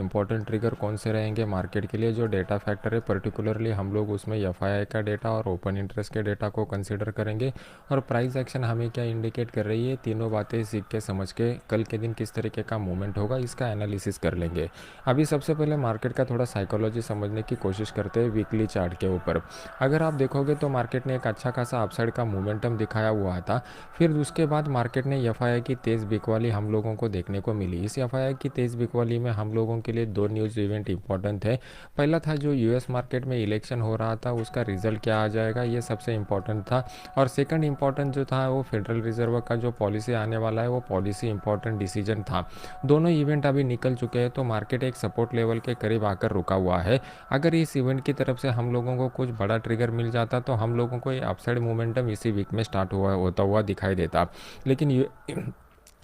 Important trigger कौन से रहेंगे मार्केट के लिए। जो डेटा फैक्टर है पर्टिकुलरली हम लोग उसमें एफआईआई का डेटा और ओपन इंटरेस्ट के डेटा को कंसीडर करेंगे, और प्राइस एक्शन हमें क्या इंडिकेट कर रही है, तीनों बातें सीख के समझ के कल के दिन किस तरीके का मूवमेंट होगा इसका एनालिसिस कर लेंगे। अभी सबसे पहले मार्केट का थोड़ा साइकोलॉजी समझने की कोशिश करते हैं वीकली चार्ट के ऊपर। अगर आप देखोगे तो मार्केट ने एक अच्छा खासा अपसाइड का मोमेंटम दिखाया हुआ था। फिर उसके बाद मार्केट ने एफआईआई की तेज़ बिकवाली हम लोगों को देखने को मिली। इस एफआईआई की तेज़ बिकवाली में हम लोगों के लिए दो न्यूज़ इवेंट इंपॉर्टेंट थे। पहला था जो यूएस मार्केट में इलेक्शन हो रहा था उसका रिजल्ट क्या आ जाएगा, ये सबसे इम्पोर्टेंट था। और सेकंड इम्पॉर्टेंट जो था वो फेडरल रिजर्व का जो पॉलिसी आने वाला है वो पॉलिसी इंपॉर्टेंट डिसीजन था। दोनों इवेंट अभी निकल चुके हैं, तो मार्केट एक सपोर्ट लेवल के करीब आकर रुका हुआ है। अगर इस इवेंट की तरफ से हम लोगों को कुछ बड़ा ट्रिगर मिल जाता तो हम लोगों को ये अपसाइड मोमेंटम इसी वीक में स्टार्ट हुआ होता हुआ दिखाई देता। लेकिन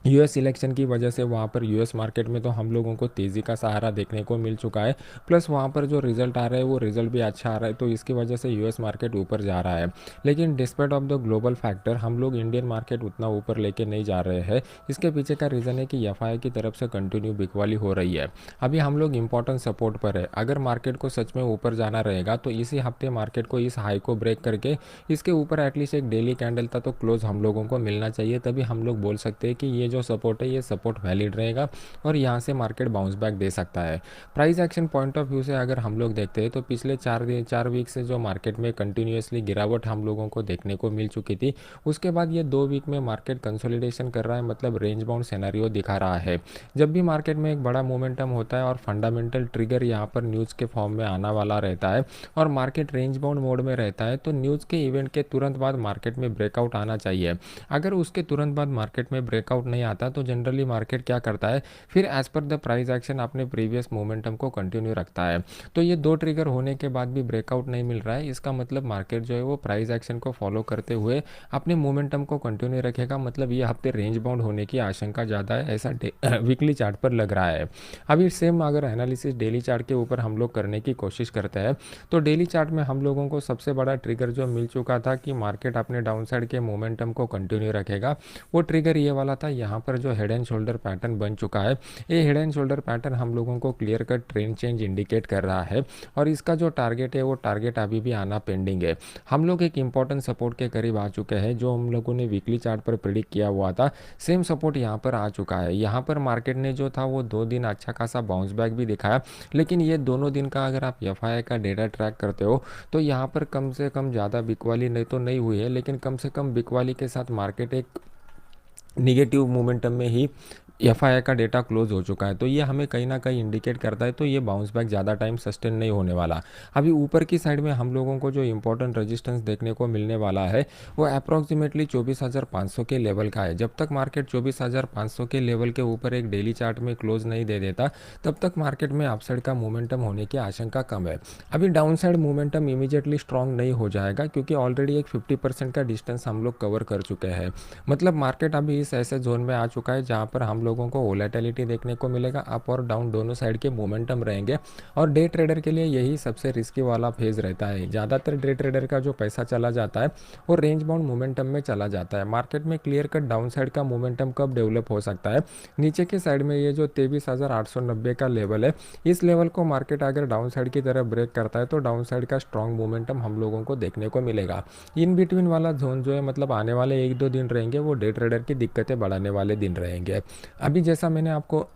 यूएस इलेक्शन की वजह से वहाँ पर यूएस मार्केट में तो हम लोगों को तेज़ी का सहारा देखने को मिल चुका है। प्लस वहाँ पर जो रिजल्ट आ रहा है वो रिजल्ट भी अच्छा आ रहा है, तो इसकी वजह से यूएस मार्केट ऊपर जा रहा है। लेकिन despite of the global factor हम लोग इंडियन मार्केट उतना ऊपर लेके नहीं जा रहे हैं। इसके पीछे का रीज़न है कि एफआईआई की तरफ से कंटिन्यू बिकवाली हो रही है। अभी हम लोग इंपॉर्टेंट सपोर्ट पर है। अगर मार्केट को सच में ऊपर जाना रहेगा तो इसी हफ्ते मार्केट को इस हाई को ब्रेक करके इसके ऊपर एटलीस्ट एक डेली कैंडल था तो क्लोज हम लोगों को मिलना चाहिए, तभी हम लोग बोल सकते हैं कि ये जो सपोर्ट है ये सपोर्ट वैलिड रहेगा और यहाँ से मार्केट बाउंस बैक दे सकता है। Price action point of view से अगर हम लोग देखते हैं तो पिछले 4 वीक से जो मार्केट में कंटिन्यूसली गिरावट हम लोगों को देखने को मिल चुकी थी, उसके बाद ये 2 वीक में मार्केट कंसोलिडेशन कर रहा है, मतलब रेंज बाउंड सिनेरियो दिखा रहा है। जब भी मार्केट में एक बड़ा मोमेंटम होता है और फंडामेंटल ट्रिगर यहाँ पर न्यूज़ के फॉर्म में आना वाला रहता है और मार्केट रेंज बाउंड मोड में रहता है, तो न्यूज़ के इवेंट के तुरंत बाद मार्केट में ब्रेकआउट आना चाहिए। अगर उसके तुरंत बाद मार्केट में ब्रेकआउट नहीं आता तो जनरली मार्केट क्या करता है, फिर as per the price action अपने प्रीवियस मोमेंटम को कंटिन्यू रखता है। तो ये दो ट्रिगर होने के बाद भी ब्रेकआउट नहीं मिल रहा है, इसका मतलब मार्केट जो है वो प्राइस एक्शन को फॉलो करते हुए अपने मोमेंटम को कंटिन्यू रखेगा, मतलब ये हफ्ते रेंज बाउंड होने की आशंका ज़्यादा है, ऐसा वीकली चार्ट पर लग रहा है। अभी सेम अगर एनालिसिस डेली चार्ट के ऊपर हम लोग करने की कोशिश करते हैं तो डेली चार्ट में हम लोगों को सबसे बड़ा ट्रिगर जो मिल चुका था कि मार्केट अपने डाउनसाइड के मोमेंटम को कंटिन्यू रखेगा, वो ट्रिगर ये वाला था। यहाँ पर जो हेड एंड शोल्डर पैटर्न बन चुका है, ये हेड एंड शोल्डर पैटर्न हम लोगों को clear cut trend change indicate कर रहा है और इसका जो टारगेट है वो टारगेट अभी भी आना पेंडिंग है। हम लोग एक इंपॉर्टेंट सपोर्ट के करीब आ चुके हैं जो हम लोगों ने वीकली चार्ट पर प्रिडिक्ट किया हुआ था, सेम सपोर्ट यहाँ पर आ चुका है। यहाँ पर मार्केट ने जो था वो 2 दिन अच्छा खासा बाउंस बैक भी दिखाया, लेकिन ये दोनों दिन का अगर आप एफआईआई का डेटा ट्रैक करते हो तो यहाँ पर कम से कम ज़्यादा बिकवाली नहीं तो नहीं हुई है, लेकिन कम से कम बिकवाली के साथ मार्केट एक निगेटिव मोमेंटम में ही एफआईआई का डेटा क्लोज हो चुका है, तो ये हमें कहीं ना कहीं इंडिकेट करता है तो ये बाउंस बैक ज़्यादा टाइम सस्टेन नहीं होने वाला। अभी ऊपर की साइड में हम लोगों को जो इंपॉर्टेंट रेजिस्टेंस देखने को मिलने वाला है वो अप्रॉक्सीमेटली 24,500 के लेवल का है। जब तक मार्केट 24,500 के लेवल के ऊपर एक डेली चार्ट में क्लोज नहीं दे देता तब तक मार्केट में अपसाइड का मोमेंटम होने की आशंका कम है। अभी down side momentum immediately strong नहीं हो जाएगा क्योंकि ऑलरेडी एक 50% का डिस्टेंस हम लोग कवर कर चुके हैं, मतलब मार्केट अभी इस ऐसे जोन में आ चुका है जहाँ पर हम लोगों को वोलेटिलिटी देखने को मिलेगा, अप और डाउन दोनों साइड के मोमेंटम रहेंगे। और डे ट्रेडर के लिए यही सबसे रिस्की वाला फेज रहता है। ज़्यादातर डे ट्रेडर का जो पैसा चला जाता है वो रेंज बाउंड मोमेंटम में चला जाता है। मार्केट में क्लियर कट डाउन साइड का मोमेंटम कब डेवलप हो सकता है, नीचे की साइड में ये जो 23,890 का लेवल है, इस लेवल को मार्केट अगर डाउन साइड की तरफ ब्रेक करता है तो डाउन साइड का स्ट्रॉन्ग मोमेंटम हम लोगों को देखने को मिलेगा। इन बिटवीन वाला जोन जो है, मतलब आने वाले 1-2 दिन रहेंगे वो डे ट्रेडर की दिक्कतें बढ़ाने वाले दिन रहेंगे। अभी जैसा मैंने आपको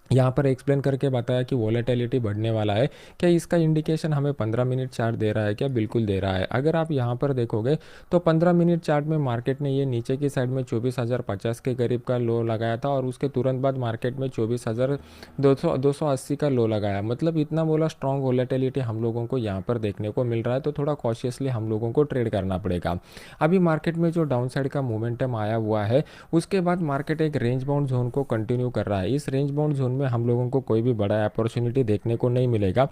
यहाँ पर एक्सप्लेन करके बताया कि वॉलेटिलिटी बढ़ने वाला है, क्या इसका इंडिकेशन हमें 15 मिनट चार्ट दे रहा है क्या? बिल्कुल दे रहा है। अगर आप यहाँ पर देखोगे तो 15 मिनट चार्ट में मार्केट ने ये नीचे की साइड में 24,050 के करीब का लो लगाया था और उसके तुरंत बाद मार्केट में 24,280 का लो लगाया, मतलब इतना बोला स्ट्रॉन्ग वॉलेटिलिटी हम लोगों को यहाँ पर देखने को मिल रहा है, तो थोड़ा कॉशियसली हम लोगों को ट्रेड करना पड़ेगा। अभी मार्केट में जो डाउन साइड का मोमेंटम आया हुआ है उसके बाद मार्केट एक रेंज बाउंड जोन को कंटिन्यू कर रहा है। इस रेंज बाउंड जोन में हम लोगों को कोई भी बड़ा अपॉर्चुनिटी देखने को नहीं मिलेगा।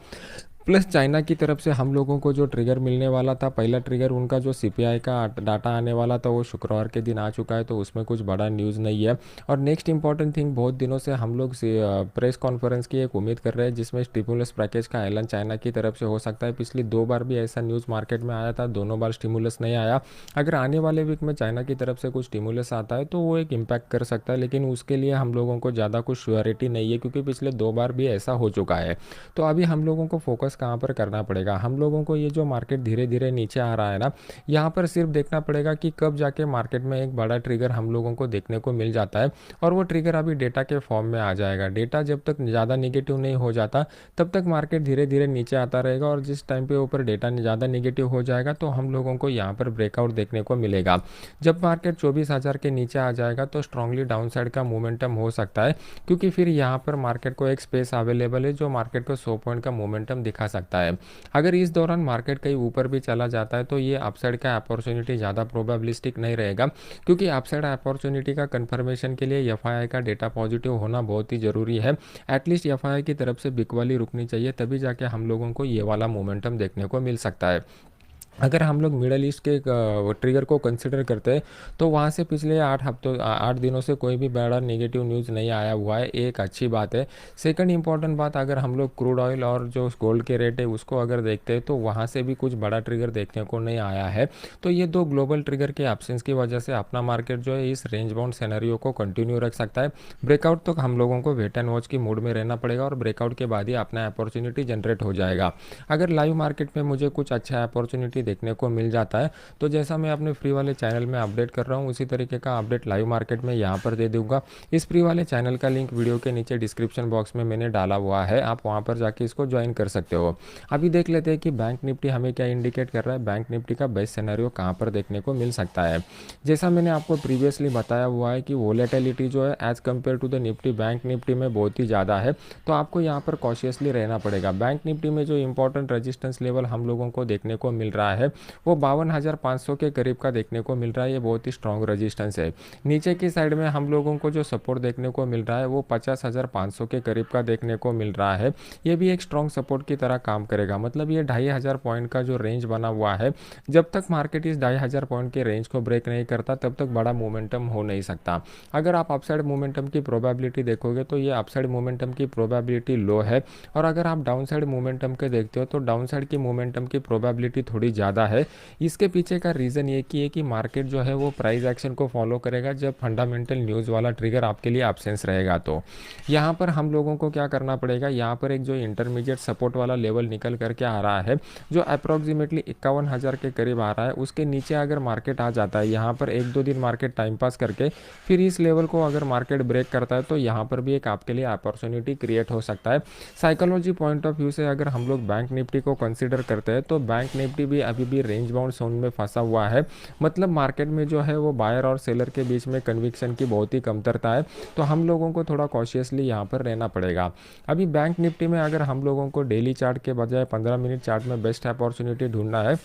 प्लस चाइना की तरफ से हम लोगों को जो ट्रिगर मिलने वाला था, पहला ट्रिगर उनका जो सीपीआई का डाटा आने वाला था वो शुक्रवार के दिन आ चुका है, तो उसमें कुछ बड़ा न्यूज़ नहीं है। और नेक्स्ट इंपॉर्टेंट थिंग, बहुत दिनों से हम लोग प्रेस कॉन्फ्रेंस की एक उम्मीद कर रहे हैं जिसमें स्टिमुलस पैकेज का ऐलान चाइना की तरफ से हो सकता है। पिछली 2 बार भी ऐसा न्यूज़ मार्केट में आया था, दोनों बार स्टिमुलस नहीं आया। अगर आने वाले वीक में चाइना की तरफ से कुछ स्टिमुलस आता है तो वो एक इम्पैक्ट कर सकता है, लेकिन उसके लिए हम लोगों को ज़्यादा कुछ श्योरिटी नहीं है क्योंकि पिछले 2 बार भी ऐसा हो चुका है। तो अभी हम लोगों को फोकस कहाँ पर करना पड़ेगा, हम लोगों को ये जो मार्केट धीरे धीरे नीचे आ रहा है ना, यहाँ पर सिर्फ देखना पड़ेगा कि कब जाके मार्केट में एक बड़ा ट्रिगर हम लोगों को देखने को मिल जाता है। और वो ट्रिगर अभी डेटा के फॉर्म में आ जाएगा। डेटा जब तक ज़्यादा निगेटिव नहीं हो जाता तब तक मार्केट धीरे धीरे नीचे आता रहेगा, और जिस टाइम पे ऊपर डेटा ज़्यादा निगेटिव हो जाएगा तो हम लोगों को यहाँ पर ब्रेकआउट देखने को मिलेगा। जब मार्केट 24,000 के नीचे आ जाएगा तो स्ट्रांगली डाउन साइड का मोमेंटम हो सकता है, क्योंकि फिर यहाँ पर मार्केट को एक स्पेस अवेलेबल है जो मार्केट को 100 पॉइंट का मोमेंटम दिखा सकता है। अगर इस दौरान मार्केट कहीं ऊपर भी चला जाता है तो ये अपसाइड का अपॉर्चुनिटी ज़्यादा प्रोबेबिलिस्टिक नहीं रहेगा, क्योंकि अपसाइड अपॉर्चुनिटी का कंफर्मेशन के लिए एफआईआई का डेटा पॉजिटिव होना बहुत ही ज़रूरी है। एटलीस्ट एफआईआई की तरफ से बिग वाली रुकनी चाहिए, तभी जाके हम लोगों को ये वाला मोमेंटम देखने को मिल सकता है। अगर हम लोग मिडल ईस्ट के ट्रिगर को कंसिडर करते हैं तो वहाँ से पिछले 8 दिनों से कोई भी बड़ा नेगेटिव न्यूज़ नहीं आया हुआ है, एक अच्छी बात है। सेकंड इंपॉर्टेंट बात, अगर हम लोग क्रूड ऑयल और जो गोल्ड के रेट है उसको अगर देखते हैं तो वहाँ से भी कुछ बड़ा ट्रिगर देखने को नहीं आया है। तो ये दो ग्लोबल ट्रिगर के एब्सेंस की वजह से अपना मार्केट जो है इस रेंज बाउंड सिनेरियो को कंटिन्यू रख सकता है। ब्रेकआउट तो हम लोगों को वेट एंड वॉच की मूड में रहना पड़ेगा, और ब्रेकआउट के बाद ही अपना अपॉर्चुनिटी जनरेट हो जाएगा। अगर लाइव मार्केट में मुझे कुछ अच्छा अपॉर्चुनिटी देखने को मिल जाता है तो जैसा मैं अपने फ्री वाले चैनल में अपडेट कर रहा हूँ उसी तरीके का अपडेट लाइव मार्केट में यहाँ पर दे दूंगा। इस फ्री वाले चैनल का लिंक वीडियो के नीचे डिस्क्रिप्शन बॉक्स में मैंने डाला हुआ है, आप वहाँ पर जाके इसको ज्वाइन कर सकते हो। अभी देख लेते हैं कि बैंक निफ्टी हमें क्या इंडिकेट कर रहा है, बैंक निफ्टी का बेस्ट सिनेरियो कहाँ पर देखने को मिल सकता है। जैसा मैंने आपको प्रीवियसली बताया हुआ है कि वोलेटिलिटी जो है as compare to the Nifty, bank Nifty में बहुत ही ज़्यादा है, तो आपको यहाँ पर कॉशियसली रहना पड़ेगा। बैंक निफ्टी में जो इंपॉर्टेंट रेजिस्टेंस लेवल हम लोगों को देखने को मिल रहा है वो 52,500 के करीब का देखने को मिल रहा है। ये बहुत ही स्ट्रॉन्ग रेजिस्टेंस है। नीचे की साइड में हम लोगों को जो सपोर्ट देखने को मिल रहा है वो 50,500 के करीब का देखने को मिल रहा है। ये भी एक स्ट्रॉन्ग सपोर्ट की तरह काम करेगा, मतलब ये 2,500 पॉइंट का जो रेंज बना हुआ है, जब तक मार्केट इस 2,500 पॉइंट के रेंज को ब्रेक नहीं करता तब तक बड़ा मोमेंटम हो नहीं सकता। अगर आप अपसाइड मोमेंटम की प्रोबेबिलिटी देखोगे तो ये अपसाइड मोमेंटम की प्रोबेबिलिटी लो है, और अगर आप डाउन साइड मोमेंटम के देखते हो तो डाउन साइड की मोमेंटम की प्रोबेबिलिटी थोड़ी ज़्यादा है। इसके पीछे का रीज़न ये कि है कि मार्केट जो है वो प्राइस एक्शन को फॉलो करेगा जब फंडामेंटल न्यूज़ वाला ट्रिगर आपके लिए एब्सेंस रहेगा। तो यहाँ पर हम लोगों को क्या करना पड़ेगा, यहाँ पर एक जो इंटरमीडिएट सपोर्ट वाला लेवल निकल करके आ रहा है जो अप्रॉक्सीमेटली 51,000 के करीब आ रहा है, उसके नीचे अगर मार्केट आ जाता है, यहाँ पर 1-2 दिन मार्केट टाइम पास करके फिर इस लेवल को अगर मार्केट ब्रेक करता है तो यहाँ पर भी एक आपके लिए अपॉर्चुनिटी क्रिएट हो सकता है। साइकोलॉजी पॉइंट ऑफ व्यू से अगर हम लोग बैंक निफ्टी को कंसिडर करते हैं तो बैंक निफ्टी भी अभी भी रेंज बाउंड जोन में फंसा हुआ है, मतलब मार्केट में जो है वो बायर और सेलर के बीच में कन्विक्शन की बहुत ही कमतरता है। तो हम लोगों को थोड़ा कॉशियसली यहाँ पर रहना पड़ेगा। अभी बैंक निफ्टी में अगर हम लोगों को डेली चार्ट के बजाय 15 मिनट चार्ट में बेस्ट अपॉर्चुनिटी ढूंढना है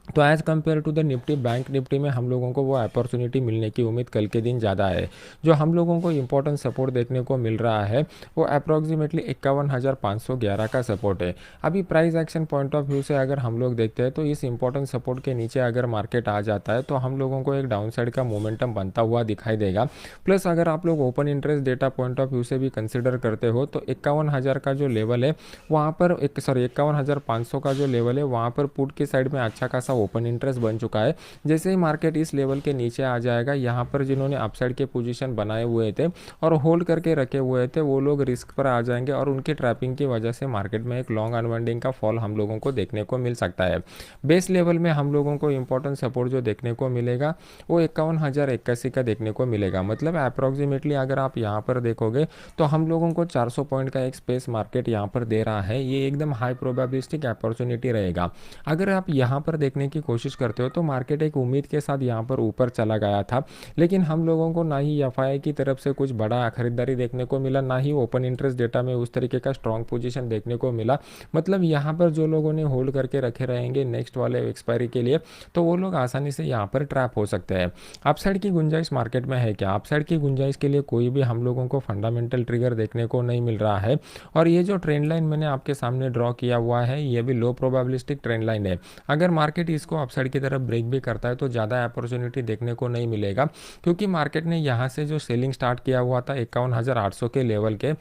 तो as compare to the Nifty, bank Nifty में हम लोगों को वो अपॉर्चुनिटी मिलने की उम्मीद कल के दिन ज़्यादा है। जो हम लोगों को इंपॉर्टेंट सपोर्ट देखने को मिल रहा है वो अप्रॉक्सीमेटली 51,511 का सपोर्ट है। अभी price action point of view से अगर हम लोग देखते हैं तो इस इंपॉर्टेंट सपोर्ट के नीचे अगर मार्केट आ जाता है तो हम लोगों को एक डाउन साइड का मोमेंटम बनता हुआ दिखाई देगा। प्लस अगर आप लोग open interest data point of view से भी कंसिडर करते हो तो 51,000 का जो लेवल है वहाँ पर 51,500 का जो लेवल है वहाँ पर पुट की साइड में अच्छा खासा ओपन इंटरेस्ट बन चुका है। जैसे ही मार्केट इस लेवल के नीचे आ जाएगा, यहाँ पर जिन्होंने अपसाइड के पोजीशन बनाए हुए थे और होल्ड करके रखे हुए थे वो लोग रिस्क पर आ जाएंगे, और उनकी ट्रैपिंग की वजह से मार्केट में एक लॉन्ग अनवाइंडिंग का फॉल हम लोगों को देखने को मिल सकता है। बेस लेवल में हम लोगों को इंपॉर्टेंट सपोर्ट जो देखने को मिलेगा वो 51,081 का देखने को मिलेगा, मतलब अप्रॉक्सीमेटली अगर आप यहाँ पर देखोगे तो हम लोगों को 400 पॉइंट का एक स्पेस मार्केट यहाँ पर दे रहा है। ये एकदम हाई प्रोबेबिलिस्टिक अपॉर्चुनिटी रहेगा। अगर आप यहाँ पर देखने की कोशिश करते हो तो मार्केट एक उम्मीद के साथ यहाँ पर ऊपर चला गया था, लेकिन हम लोगों को ना ही एफआई की तरफ से कुछ बड़ा खरीदारी देखने को मिला, ना ही ओपन इंटरेस्ट डेटा में उस तरीके का स्ट्रॉन्ग पोजीशन देखने को मिला। मतलब यहाँ पर जो लोगों ने होल्ड करके रखे रहेंगे नेक्स्ट वाले एक्सपायरी के लिए, तो वो लोग आसानी से यहाँ पर ट्रैप हो सकते हैं। अपसाइड की गुंजाइश मार्केट में है क्या? अपसाइड की गुंजाइश के लिए कोई भी हम लोगों को फंडामेंटल ट्रिगर देखने को नहीं मिल रहा है। और ये जो ट्रेंड लाइन मैंने आपके सामने ड्रॉ किया हुआ है, ये भी लो प्रोबेबिलिस्टिक ट्रेंड लाइन है। अगर मार्केट इसको अपसाइड की तरफ ब्रेक भी करता है तो ज़्यादा अपॉर्चुनिटी देखने को नहीं मिलेगा, क्योंकि मार्केट ने यहाँ से जो सेलिंग स्टार्ट किया हुआ था 51,800 के लेवल के,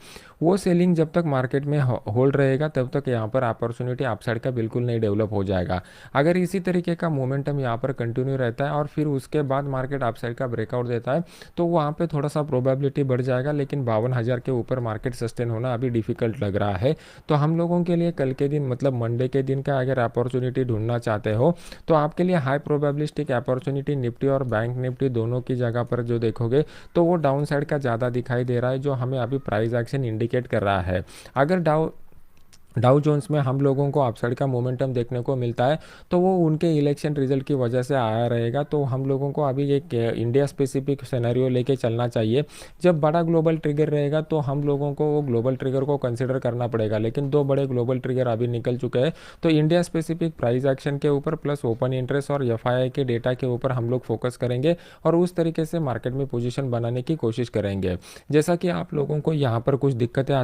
वो सेलिंग जब तक मार्केट में होल्ड रहेगा तब तक यहाँ पर अपॉर्चुनिटी अपसाइड का बिल्कुल नहीं डेवलप हो जाएगा। अगर इसी तरीके का मोमेंटम यहाँ पर कंटिन्यू रहता है और फिर उसके बाद मार्केट अपसाइड का ब्रेकआउट देता है, तो वहाँ पे थोड़ा सा प्रोबेबिलिटी बढ़ जाएगा, लेकिन 52,000 के ऊपर मार्केट सस्टेन होना अभी डिफिकल्ट लग रहा है। तो हम लोगों के लिए कल के दिन मतलब मंडे के दिन का अगर अपॉर्चुनिटी ढूंढना चाहते हो तो आपके लिए हाई प्रोबेबिलिस्टिक अपॉर्चुनिटी निफ्टी और बैंक निफ्टी दोनों की जगह पर जो देखोगे तो वो डाउन साइड का ज़्यादा दिखाई दे रहा है, जो हमें अभी प्राइस एक्शन इंडिकेट कर रहा है। अगर डाउ जोन्स में हम लोगों को अपसाइड का मोमेंटम देखने को मिलता है तो वो उनके इलेक्शन रिजल्ट की वजह से आया रहेगा। तो हम लोगों को अभी एक इंडिया स्पेसिफिक सिनेरियो लेके चलना चाहिए। जब बड़ा ग्लोबल ट्रिगर रहेगा तो हम लोगों को वो ग्लोबल ट्रिगर को कंसिडर करना पड़ेगा, लेकिन दो बड़े ग्लोबल ट्रिगर अभी निकल चुके हैं। तो इंडिया स्पेसिफिक प्राइस एक्शन के ऊपर प्लस ओपन इंटरेस्ट और एफआईआई के डेटा के ऊपर हम लोग फोकस करेंगे और उस तरीके से मार्केट में पोजीशन बनाने की कोशिश करेंगे। जैसा कि आप लोगों को यहाँ पर कुछ दिक्कतें